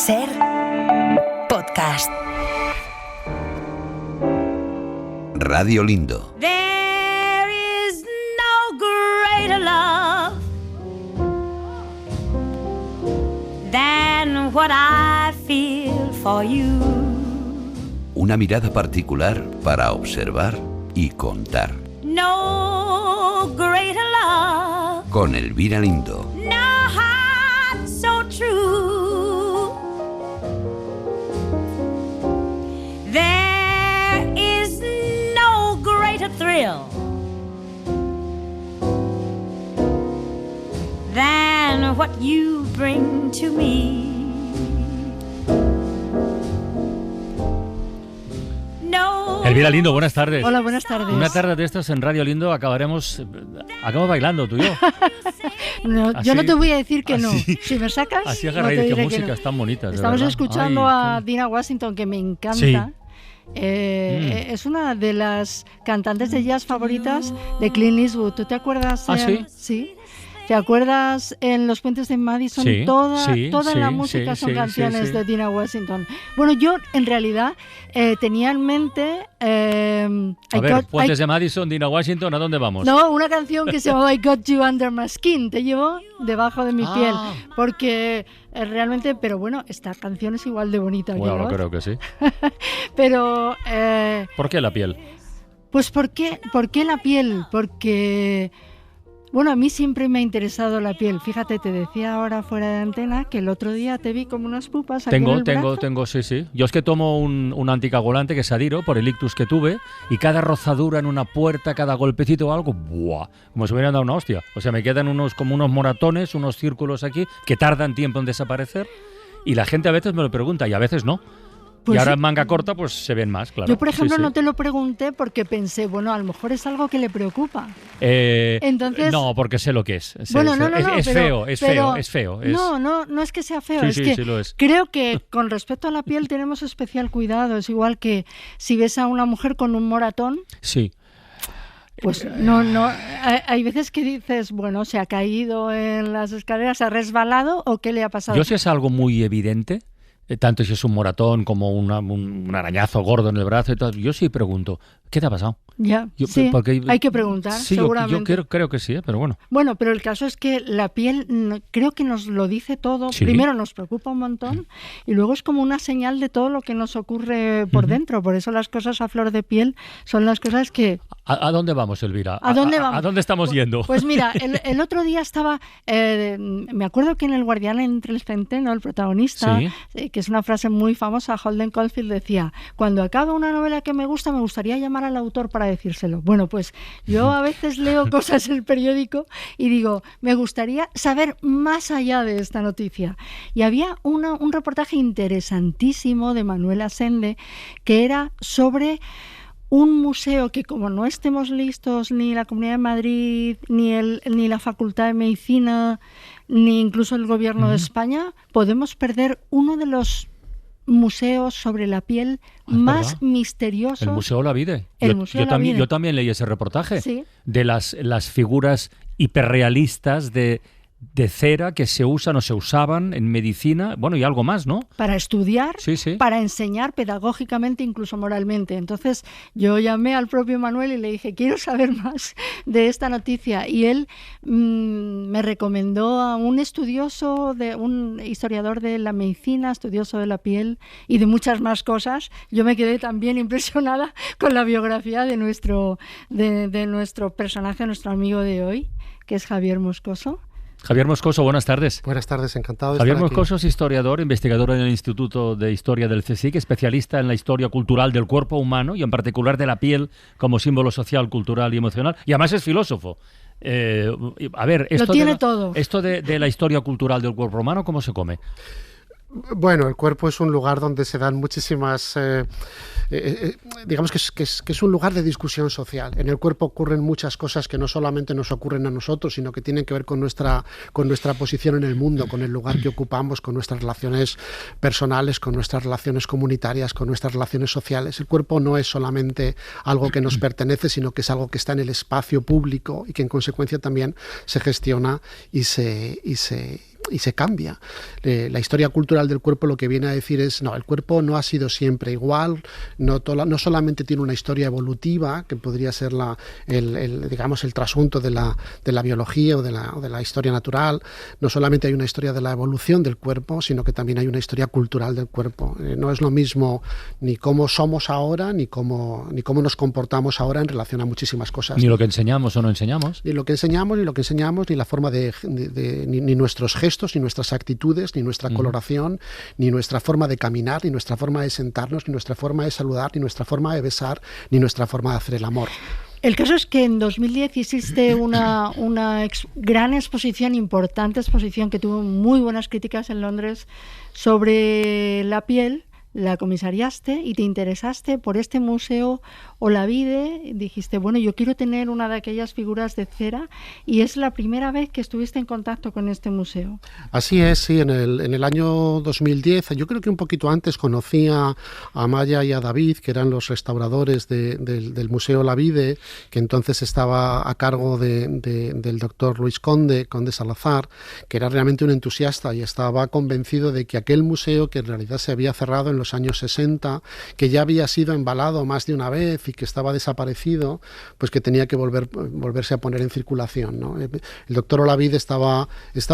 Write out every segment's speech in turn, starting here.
SER Podcast. Radio Lindo. There is no greater love than what I feel for you. Una mirada particular para observar y contar. No greater love. Con Elvira Lindo. No heart so true. There is no greater thrill than what you bring to me. Elvira Lindo, buenas tardes. Hola, buenas tardes. Una tarde de estas en Radio Lindo acabamos bailando tú y yo. No, Así, yo no te voy a decir que no. así, Si me sacas, así no te agarráis, diré qué que músicas no. tan bonitas. Estamos de escuchando verdad. a Dinah Washington, que me encanta. Sí. Es una de las cantantes de jazz favoritas de Clint Eastwood. ¿Tú te acuerdas? ¿Sí? Sí. ¿Te acuerdas en Los Puentes de Madison? Sí, Toda sí, la sí, música sí, son sí, canciones sí. de Dinah Washington. Bueno, yo en realidad tenía en mente... A ver, Puentes de Madison, Dinah Washington, ¿a dónde vamos? No, una canción que se llamaba I Got You Under My Skin, te llevo debajo de mi piel, porque realmente, pero bueno, esta canción es igual de bonita que Bueno, la otra. creo que sí. Pero... ¿Por qué la piel? Pues ¿por qué la piel? Porque... Bueno, a mí siempre me ha interesado la piel. Fíjate, te decía ahora fuera de antena que el otro día te vi como unas pupas aquí en el brazo. Tengo, sí. Yo es que tomo un anticoagulante que es Adiro por el ictus que tuve y cada rozadura en una puerta, cada golpecito o algo, ¡buah! Como si me hubieran dado una hostia. O sea, me quedan unos moratones, unos círculos aquí que tardan tiempo en desaparecer y la gente a veces me lo pregunta y a veces no. Pues y ahora sí. en manga corta pues se ven más, claro. Yo, por ejemplo, Sí. no te lo pregunté porque pensé, bueno, a lo mejor es algo que le preocupa. Entonces, no, porque sé lo que es. Bueno, no, Es pero, feo. No es que sea feo, Sí, es sí, que sí lo es. creo que con respecto a la piel tenemos especial cuidado. Es igual que si ves a una mujer con un moratón, Sí. pues no, hay veces que dices, bueno, se ha caído en las escaleras, se ha resbalado o qué le ha pasado. Yo si es algo muy evidente, tanto si es un moratón como un arañazo gordo en el brazo y todo, yo sí pregunto, ¿qué te ha pasado? Ya, Sí, porque, hay que preguntar, sí, seguramente. Yo creo que sí, pero bueno. Bueno, pero el caso es que la piel creo que nos lo dice todo. Sí. Primero nos preocupa un montón y luego es como una señal de todo lo que nos ocurre por dentro. Por eso las cosas a flor de piel son las cosas que... ¿A dónde vamos, Elvira? ¿A dónde vamos? ¿A dónde estamos yendo? Pues mira, el otro día estaba... me acuerdo que en El Guardián entre el Centeno, el protagonista, que es una frase muy famosa, Holden Caulfield decía, cuando acaba una novela que me gustaría llamar al autor para decírselo. Bueno, pues yo a veces leo cosas en el periódico y digo, me gustaría saber más allá de esta noticia. Y había un reportaje interesantísimo de Manuel Asende que era sobre un museo que, como no estemos listos ni la Comunidad de Madrid, ni la Facultad de Medicina, ni incluso el Gobierno de España, podemos perder uno de los museos sobre la piel más ¿verdad? misteriosos. El Museo Olavide. Yo Yo también leí ese reportaje Sí. de las figuras hiperrealistas de cera que se usan o se usaban en medicina, bueno, y algo más, ¿no? Para estudiar, Sí. para enseñar pedagógicamente, incluso moralmente. Entonces yo llamé al propio Manuel y le dije, quiero saber más de esta noticia. Y él me recomendó a un estudioso, un historiador de la medicina, estudioso de la piel y de muchas más cosas. Yo me quedé también impresionada con la biografía de nuestro personaje, nuestro amigo de hoy, que es Javier Moscoso. Javier Moscoso, buenas tardes. Buenas tardes, encantado de Javier estar aquí. Moscoso es historiador, investigador en el Instituto de Historia del CSIC, especialista en la historia cultural del cuerpo humano y en particular de la piel como símbolo social, cultural y emocional. Y además es filósofo. A ver, Lo tiene todo. Esto de la historia cultural del cuerpo humano, ¿cómo se come? Bueno, el cuerpo es un lugar donde se dan muchísimas... digamos que es un lugar de discusión social. En el cuerpo ocurren muchas cosas que no solamente nos ocurren a nosotros, sino que tienen que ver con nuestra posición en el mundo, con el lugar que ocupamos, con nuestras relaciones personales, con nuestras relaciones comunitarias, con nuestras relaciones sociales. El cuerpo no es solamente algo que nos pertenece, sino que es algo que está en el espacio público y que en consecuencia también se gestiona y se se cambia. La historia cultural del cuerpo lo que viene a decir es, no, el cuerpo no ha sido siempre igual, no solamente tiene una historia evolutiva, que podría ser digamos, el trasunto de la biología o de la historia natural, no solamente hay una historia de la evolución del cuerpo, sino que también hay una historia cultural del cuerpo. No es lo mismo ni cómo somos ahora, ni cómo nos comportamos ahora en relación a muchísimas cosas. Ni lo que enseñamos o no enseñamos. Ni lo que enseñamos, ni la forma ni nuestros gestos, ni nuestras actitudes, ni nuestra coloración, ni nuestra forma de caminar, ni nuestra forma de sentarnos, ni nuestra forma de saludar, ni nuestra forma de besar, ni nuestra forma de hacer el amor. El caso es que en 2010 hiciste una gran exposición, importante exposición, que tuvo muy buenas críticas en Londres, sobre la piel. La comisariaste y te interesaste por este museo Olavide. Dijiste, bueno, yo quiero tener una de aquellas figuras de cera, y es la primera vez que estuviste en contacto con este museo. Así es, sí, en el año 2010, yo creo que un poquito antes, conocí a Maya y a David, que eran los restauradores del Museo Olavide, que entonces estaba a cargo del doctor Luis Conde Salazar, que era realmente un entusiasta y estaba convencido de que aquel museo, que en realidad se había cerrado en los años 60, que ya había sido embalado más de una vez y que estaba desaparecido, pues que tenía que volverse a poner en circulación, ¿no? El doctor Olavide estaba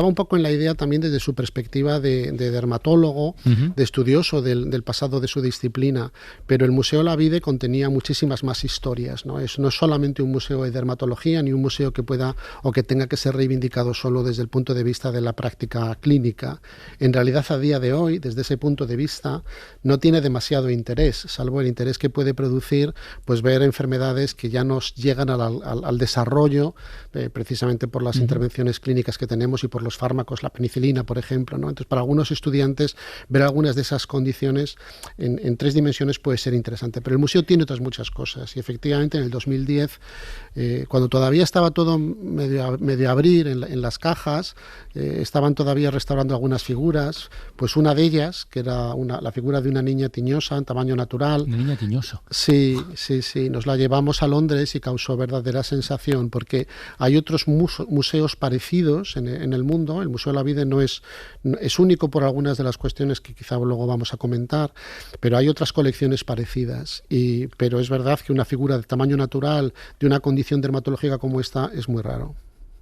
un poco en la idea también desde su perspectiva de dermatólogo, de estudioso del pasado de su disciplina, pero el Museo Olavide contenía muchísimas más historias, ¿no? No es solamente un museo de dermatología, ni un museo que pueda o que tenga que ser reivindicado solo desde el punto de vista de la práctica clínica. En realidad, a día de hoy, desde ese punto de vista, no tiene demasiado interés, salvo el interés que puede producir pues ver enfermedades que ya nos llegan al desarrollo, precisamente por las intervenciones clínicas que tenemos y por los fármacos, la penicilina, por ejemplo, ¿no? Entonces, para algunos estudiantes, ver algunas de esas condiciones en 3 dimensiones puede ser interesante. Pero el museo tiene otras muchas cosas, y efectivamente en el 2010, cuando todavía estaba todo medio a abrir en las cajas, estaban todavía restaurando algunas figuras, pues una de ellas, que era la figura de una niña tiñosa en tamaño natural. ¿Una niña tiñosa? Sí, nos la llevamos a Londres y causó verdadera sensación, porque hay otros museos parecidos en el mundo. El Museo Olavide no es único por algunas de las cuestiones que quizá luego vamos a comentar, pero hay otras colecciones parecidas, pero es verdad que una figura de tamaño natural de una condición dermatológica como esta es muy raro.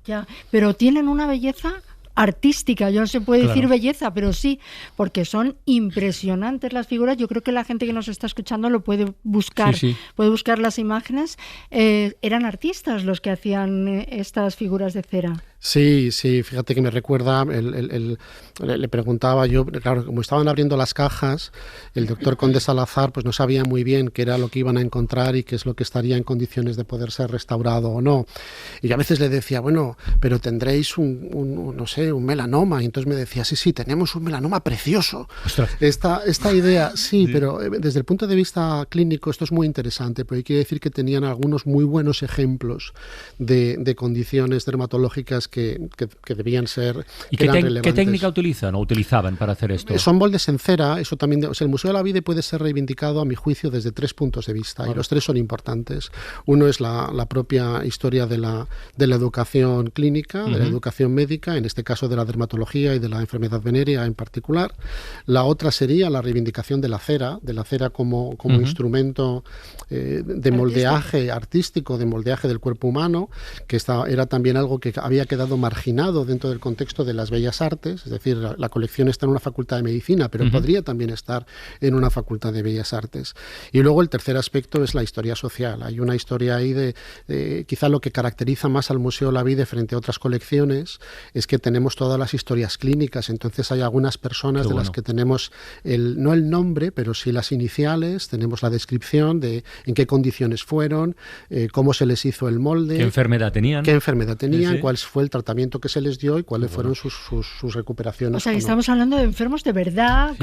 Ya, pero tienen una belleza artística, yo no se puede decir belleza, pero sí, porque son impresionantes las figuras. Yo creo que la gente que nos está escuchando lo puede buscar, puede buscar las imágenes. Eran artistas los que hacían estas figuras de cera. Sí, fíjate que me recuerda, le preguntaba yo, claro, como estaban abriendo las cajas, el doctor Conde Salazar pues no sabía muy bien qué era lo que iban a encontrar y qué es lo que estaría en condiciones de poder ser restaurado o no. Y yo a veces le decía, bueno, pero tendréis un melanoma. Y entonces me decía, sí, tenemos un melanoma precioso. Esta idea, sí, pero desde el punto de vista clínico esto es muy interesante, porque quiere decir que tenían algunos muy buenos ejemplos de condiciones dermatológicas que debían ser. ¿Y qué técnica utilizan o utilizaban para hacer esto? Son moldes en cera. Eso también, el Museo Olavide puede ser reivindicado, a mi juicio, desde 3 puntos de vista, y los 3 son importantes. Uno es la propia historia de la educación clínica, de la educación médica, en este caso de la dermatología y de la enfermedad venérea en particular. La otra sería la reivindicación de la cera como instrumento de moldeaje artístico, de moldeaje del cuerpo humano, que era también algo que había quedado marginado dentro del contexto de las bellas artes. Es decir, la colección está en una facultad de medicina, pero podría también estar en una facultad de bellas artes. Y luego el tercer aspecto es la historia social. Hay una historia ahí de quizá lo que caracteriza más al Museo Olavide frente a otras colecciones es que tenemos todas las historias clínicas. Entonces hay algunas personas las que tenemos no el nombre, pero sí las iniciales, tenemos la descripción de en qué condiciones fueron, cómo se les hizo el molde, qué enfermedad tenían, cuál fue el tratamiento que se les dio y cuáles fueron sus recuperaciones. O sea, que estamos hablando de enfermos de verdad,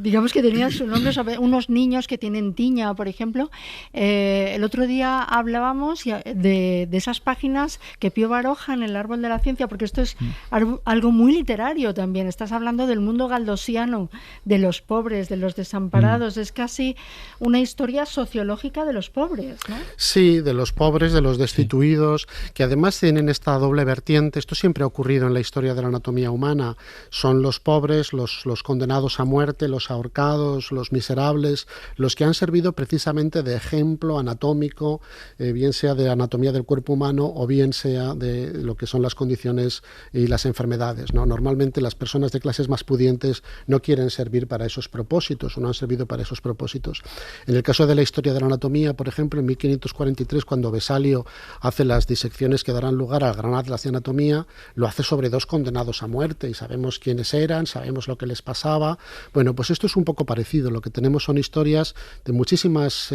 digamos que tenían su nombre, unos niños que tienen tiña, por ejemplo. El otro día hablábamos de esas páginas que Pío Baroja en El Árbol de la Ciencia, porque esto es algo muy literario también. Estás hablando del mundo galdosiano, de los pobres, de los desamparados. Es casi una historia sociológica de los pobres, ¿no? Sí, de los pobres, de los destituidos, que además tienen esta doble vertiente pudiente, esto siempre ha ocurrido en la historia de la anatomía humana, son los pobres, los condenados a muerte, los ahorcados, los miserables, los que han servido precisamente de ejemplo anatómico, bien sea de anatomía del cuerpo humano o bien sea de lo que son las condiciones y las enfermedades, ¿no? Normalmente las personas de clases más pudientes no quieren servir para esos propósitos o no han servido para esos propósitos. En el caso de la historia de la anatomía, por ejemplo, en 1543, cuando Vesalio hace las disecciones que darán lugar al Gran Atlas de Anatomía, lo hace sobre 2 condenados a muerte y sabemos quiénes eran, sabemos lo que les pasaba. Bueno, pues esto es un poco parecido. Lo que tenemos son historias de muchísimas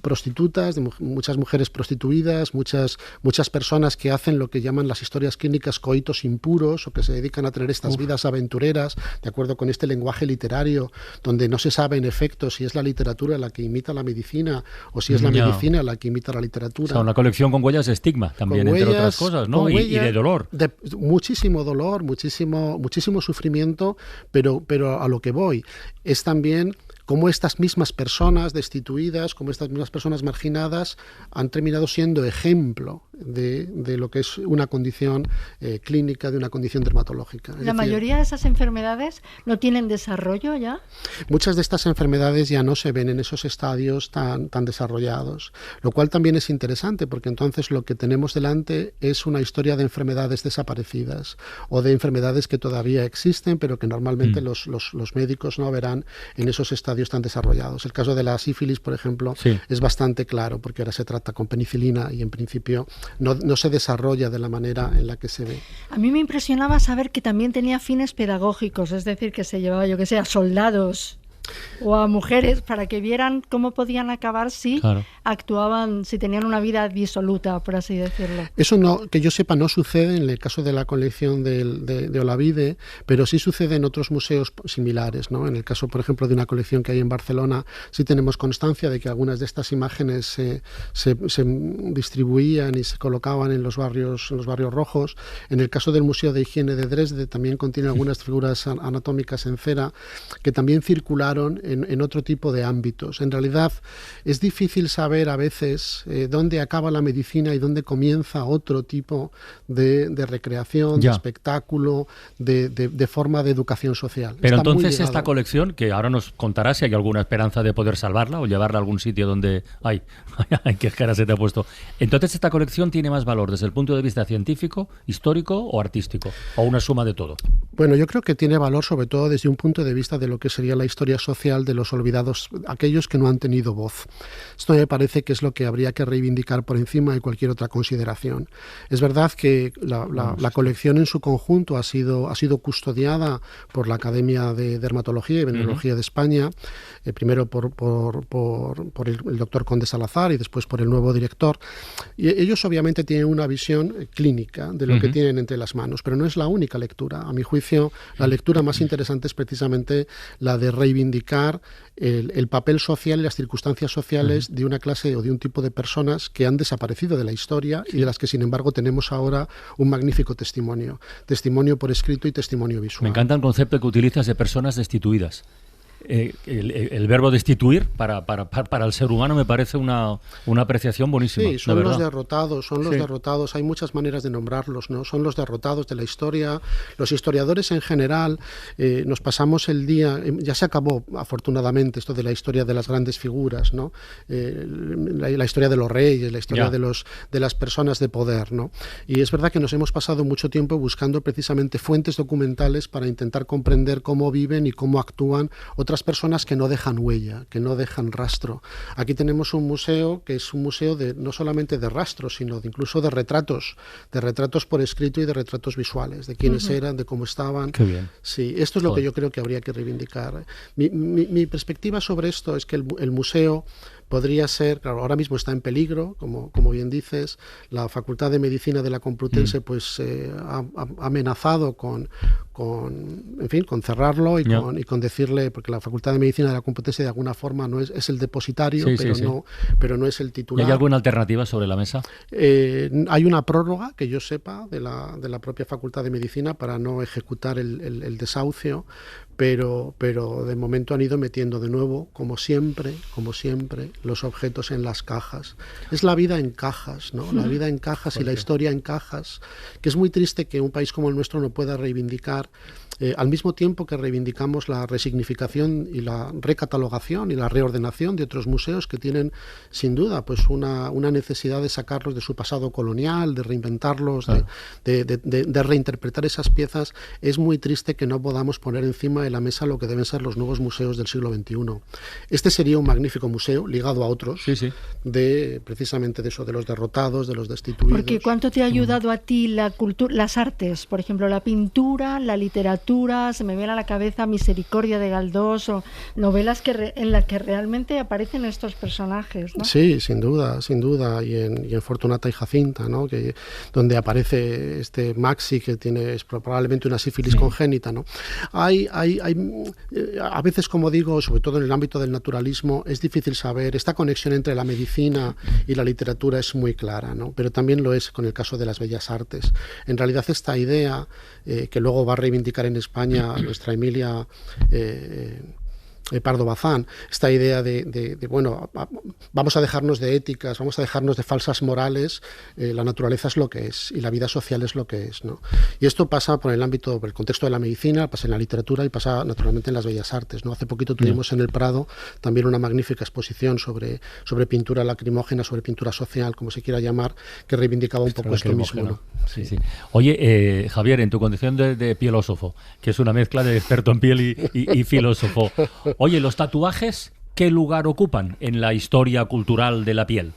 prostitutas, de muchas mujeres prostituidas, muchas personas que hacen lo que llaman las historias clínicas coitos impuros o que se dedican a tener estas vidas aventureras, de acuerdo con este lenguaje literario, donde no se sabe en efecto si es la literatura la que imita la medicina o si es la medicina la que imita la literatura. O sea, una colección con huellas de estigma también, con entre otras cosas, ¿no? Y de dolor. De muchísimo dolor, muchísimo sufrimiento, pero a lo que voy es también cómo estas mismas personas destituidas, como estas mismas personas marginadas han terminado siendo ejemplo de lo que es una condición clínica, de una condición dermatológica. ¿La mayoría de esas enfermedades no tienen desarrollo ya? Muchas de estas enfermedades ya no se ven en esos estadios tan desarrollados, lo cual también es interesante porque entonces lo que tenemos delante es una historia de enfermedades desaparecidas o de enfermedades que todavía existen pero que normalmente los médicos no verán en esos estadios tan desarrollados. El caso de la sífilis, por ejemplo, es bastante claro porque ahora se trata con penicilina y en principio no se desarrolla de la manera en la que se ve. A mí me impresionaba saber que también tenía fines pedagógicos, es decir, que se llevaba, yo que sé, a soldados o a mujeres para que vieran cómo podían acabar si actuaban, si tenían una vida disoluta, por así decirlo. Eso no, que yo sepa, no sucede en el caso de la colección de Olavide, pero sí sucede en otros museos similares, ¿no? En el caso, por ejemplo, de una colección que hay en Barcelona, sí tenemos constancia de que algunas de estas imágenes se distribuían y se colocaban en los barrios rojos. En el caso del Museo de Higiene de Dresde también contiene algunas figuras anatómicas en cera que también circularon en otro tipo de ámbitos. En realidad es difícil saber a veces dónde acaba la medicina y dónde comienza otro tipo de recreación, de espectáculo, de forma de educación social. Pero está entonces esta colección, que ahora nos contará si hay alguna esperanza de poder salvarla o llevarla a algún sitio donde... ¡Ay, qué cara se te ha puesto! Entonces esta colección tiene más valor desde el punto de vista científico, histórico o artístico, o una suma de todo. Bueno, yo creo que tiene valor sobre todo desde un punto de vista de lo que sería la historia social de los olvidados, aquellos que no han tenido voz. Esto me parece que es lo que habría que reivindicar por encima de cualquier otra consideración. Es verdad que la colección en su conjunto ha sido custodiada por la Academia de Dermatología y Venenología de España, primero por el doctor Conde Salazar y después por el nuevo director. Y ellos obviamente tienen una visión clínica de lo que tienen entre las manos, pero no es la única lectura. A mi juicio, la lectura más interesante es precisamente la de reivindicar el papel social y las circunstancias sociales de una clase o de un tipo de personas que han desaparecido de la historia y de las que sin embargo tenemos ahora un magnífico testimonio por escrito y testimonio visual. Me encanta el concepto que utilizas de personas destituidas. El verbo destituir para el ser humano me parece una apreciación buenísima. Sí, son los derrotados, hay muchas maneras de nombrarlos, ¿no? Son los derrotados de la historia. Los historiadores en general nos pasamos el día, ya se acabó afortunadamente esto de la historia de las grandes figuras, ¿no? La historia de los reyes, la historia de las personas de poder, ¿no? Y es verdad que nos hemos pasado mucho tiempo buscando precisamente fuentes documentales para intentar comprender cómo viven y cómo actúan otras personas que no dejan huella, que no dejan rastro. Aquí tenemos un museo que es un museo no solamente de rastros, sino incluso de retratos por escrito y de retratos visuales, de quiénes eran, de cómo estaban. Qué bien. Sí, esto es lo que yo creo que habría que reivindicar. Mi perspectiva sobre esto es que el museo podría ser, claro, ahora mismo está en peligro, como bien dices, la Facultad de Medicina de la Complutense pues ha amenazado con cerrarlo y con decirle, porque la Facultad de Medicina de la Complutense de alguna forma no es el depositario, pero no es el titular. ¿Y hay alguna alternativa sobre la mesa? Hay una prórroga, que yo sepa, de la propia Facultad de Medicina para no ejecutar el desahucio, pero de momento han ido metiendo de nuevo, como siempre, los objetos en las cajas. Es la vida en cajas, ¿no? La vida en cajas y la historia en cajas, que es muy triste que un país como el nuestro no pueda reivindicar, al mismo tiempo que reivindicamos la resignificación y la recatalogación y la reordenación de otros museos que tienen, sin duda, pues una necesidad de sacarlos de su pasado colonial, de reinventarlos, de reinterpretar esas piezas. Es muy triste que no podamos poner encima de la mesa lo que deben ser los nuevos museos del siglo XXI. Este sería un magnífico museo, ligado a otros, precisamente de eso, de los derrotados, de los destituidos. Porque ¿cuánto te ha ayudado a ti la cultura, las artes? Por ejemplo, la pintura, la literatura, se me viene a la cabeza Misericordia de Galdós, o novelas en las que realmente aparecen estos personajes, ¿no? Sí, sin duda, y en Fortunata y Jacinta, ¿no? Donde aparece este Maxi, que tiene probablemente una sífilis congénita, ¿no? Hay a veces, como digo, sobre todo en el ámbito del naturalismo, es difícil saber, esta conexión entre la medicina y la literatura es muy clara, ¿no? Pero también lo es con el caso de las bellas artes. En realidad, esta idea que luego va a reivindicar en España nuestra Emilia Pardo Bazán, esta idea de bueno, vamos a dejarnos de éticas, vamos a dejarnos de falsas morales, la naturaleza es lo que es y la vida social es lo que es, ¿no? Y esto pasa por el ámbito, por el contexto de la medicina, pasa en la literatura y pasa naturalmente en las bellas artes, ¿no? Hace poquito tuvimos en el Prado también una magnífica exposición sobre pintura lacrimógena, sobre pintura social, como se quiera llamar, que reivindicaba un poco esto mismo, ¿no? Sí. Oye, Javier, en tu condición de pielósofo, que es una mezcla de experto en piel y filósofo, oye, ¿los tatuajes qué lugar ocupan en la historia cultural de la piel?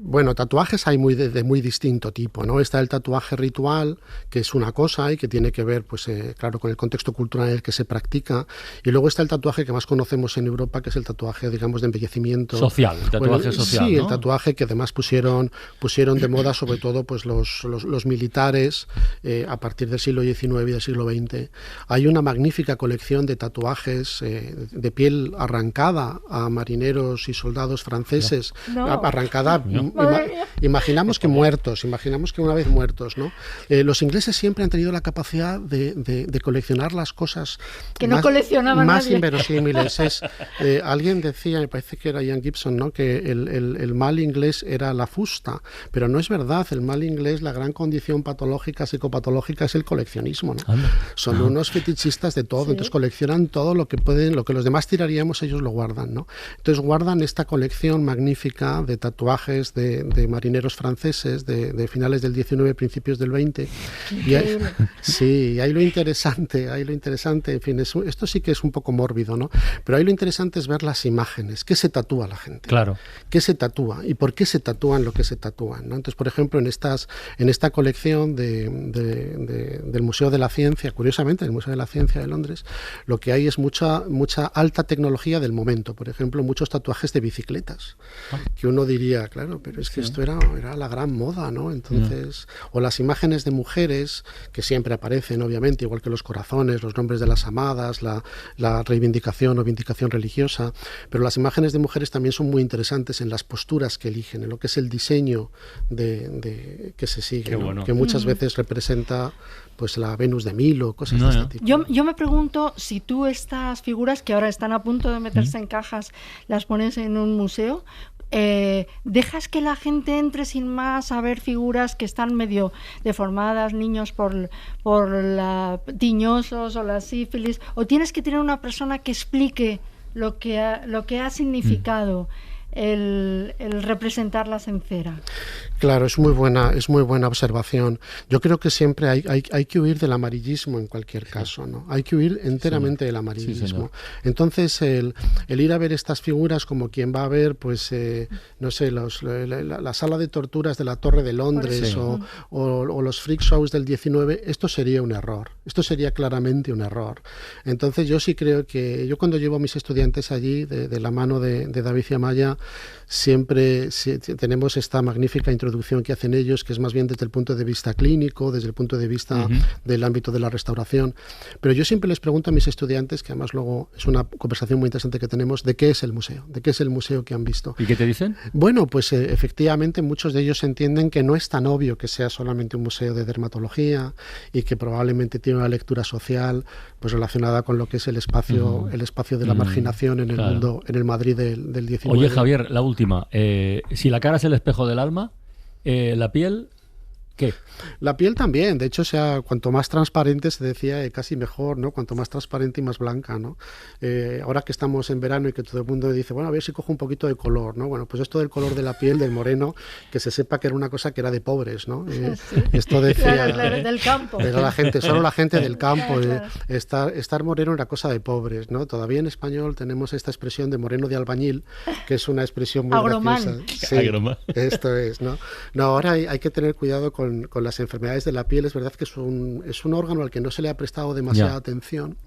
Bueno, tatuajes hay de muy distinto tipo, ¿no? Está el tatuaje ritual, que es una cosa y que tiene que ver, pues claro, con el contexto cultural en el que se practica. Y luego está el tatuaje que más conocemos en Europa, que es el tatuaje, digamos, de embellecimiento. Social, el tatuaje social, sí, ¿no? El tatuaje que además pusieron de moda, sobre todo, pues los militares a partir del siglo XIX y del siglo XX. Hay una magnífica colección de tatuajes de piel arrancada a marineros y soldados franceses, arrancada... Imaginamos que una vez muertos, ¿no? Los ingleses siempre han tenido la capacidad de coleccionar las cosas que no coleccionaba más nadie. Inverosímiles. Alguien decía, me parece que era Ian Gibson, ¿no? Que el mal inglés era la fusta, pero no es verdad. El mal inglés, la gran condición patológica, psicopatológica, es el coleccionismo, ¿no? Son unos fetichistas de todo, entonces coleccionan todo lo que pueden, lo que los demás tiraríamos, ellos lo guardan, ¿no? Entonces guardan esta colección magnífica de tatuajes de marineros franceses de finales del XIX, principios del XX. Y ahí lo interesante, en fin, esto sí que es un poco mórbido, ¿no? Pero ahí lo interesante es ver las imágenes, qué se tatúa la gente. Claro. ¿Qué se tatúa? ¿Y por qué se tatúan lo que se tatúan, ¿no? Entonces, por ejemplo, en esta colección del Museo de la Ciencia, curiosamente, el Museo de la Ciencia de Londres, lo que hay es mucha alta tecnología del momento. Por ejemplo, muchos tatuajes de bicicletas, que uno diría, claro, pero es que esto era la gran moda, ¿no? Entonces, o las imágenes de mujeres, que siempre aparecen, obviamente, igual que los corazones, los nombres de las amadas, la reivindicación o vindicación religiosa, pero las imágenes de mujeres también son muy interesantes en las posturas que eligen, en lo que es el diseño que se sigue, ¿no? Bueno. Que muchas veces representa pues la Venus de Milo, cosas de este tipo. Yo me pregunto si tú estas figuras que ahora están a punto de meterse en cajas, las pones en un museo, ¿dejas que la gente entre sin más a ver figuras que están medio deformadas, niños por la tiñosos o la sífilis, o tienes que tener una persona que explique lo que ha significado el representarlas en cera? Claro, es muy buena observación. Yo creo que siempre hay que huir del amarillismo en cualquier caso, ¿no? Hay que huir enteramente del amarillismo. Entonces, el ir a ver estas figuras como quien va a ver, pues, no sé, la sala de torturas de la Torre de Londres o los freak shows del 19, esto sería un error. Esto sería claramente un error. Entonces, yo sí creo que yo cuando llevo a mis estudiantes allí, de la mano de David y Amaya, siempre tenemos esta magnífica introducción que hacen ellos, que es más bien desde el punto de vista clínico, desde el punto de vista del ámbito de la restauración. Pero yo siempre les pregunto a mis estudiantes, que además luego es una conversación muy interesante que tenemos, ¿de qué es el museo? ¿De qué es el museo que han visto? ¿Y qué te dicen? Bueno, pues efectivamente muchos de ellos entienden que no es tan obvio que sea solamente un museo de dermatología y que probablemente tiene una lectura social pues relacionada con lo que es el espacio de la marginación en el mundo, en el Madrid del 19. Oye, Javier, la última. Si la cara es el espejo del alma, la piel, ¿qué? La piel también, de hecho, cuanto más transparente, se decía, casi mejor, ¿no? Cuanto más transparente y más blanca, ¿no? Ahora que estamos en verano y que todo el mundo dice, bueno, a ver si cojo un poquito de color, ¿no? Bueno, pues esto del color de la piel, del moreno, que se sepa que era una cosa que era de pobres, ¿no? Esto decía... Claro, del campo. Era solo la gente del campo. Claro. Estar moreno era cosa de pobres, ¿no? Todavía en español tenemos esta expresión de moreno de albañil, que es una expresión muy graciosa. Sí, esto es, ¿no? No, ahora hay que tener cuidado con las enfermedades de la piel. Es verdad que es un órgano al que no se le ha prestado demasiada atención.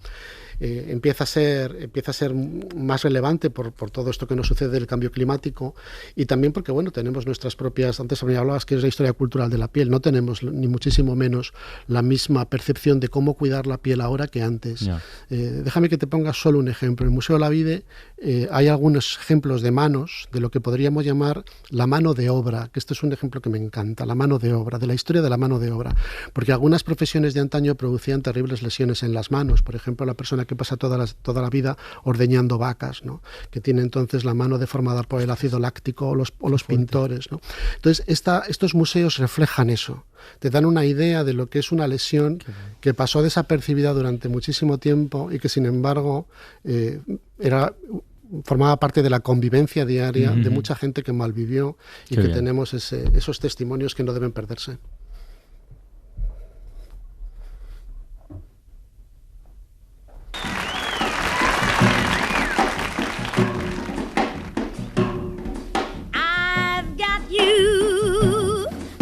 Empieza a ser más relevante por todo esto que nos sucede del cambio climático y también porque, bueno, tenemos nuestras propias, antes me hablabas que es la historia cultural de la piel, no tenemos ni muchísimo menos la misma percepción de cómo cuidar la piel ahora que antes. Déjame que te ponga solo un ejemplo. En el Museo Olavide hay algunos ejemplos de manos, de lo que podríamos llamar la mano de obra, que este es un ejemplo que me encanta, la mano de obra, de la historia de la mano de obra, porque algunas profesiones de antaño producían terribles lesiones en las manos. Por ejemplo, la persona que pasa toda la vida ordeñando vacas, ¿no? Que tiene entonces la mano deformada por el ácido láctico, o los pintores, ¿no? Entonces, estos museos reflejan eso, te dan una idea de lo que es una lesión que pasó desapercibida durante muchísimo tiempo y que, sin embargo, formaba parte de la convivencia diaria de mucha gente que malvivió y que tenemos esos testimonios que no deben perderse.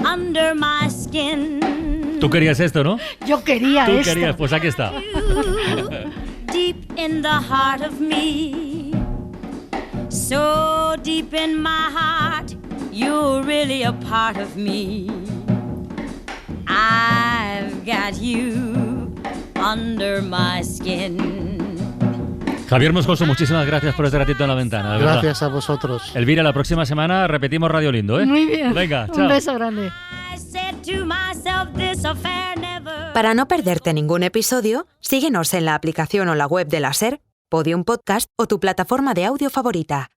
Under my skin. Tú querías esto, ¿no? Yo quería esto. Tú querías, pues aquí está. Deep in the heart of me, so deep in my heart, you're really a part of me. I've got you under my skin. Javier Moscoso, muchísimas gracias por este ratito en la ventana. Gracias a vosotros. Elvira, la próxima semana repetimos Radio Lindo, ¿eh? Muy bien. Venga, chao. Un beso grande. Para no perderte ningún episodio, síguenos en la aplicación o la web de la SER, Podium Podcast o tu plataforma de audio favorita.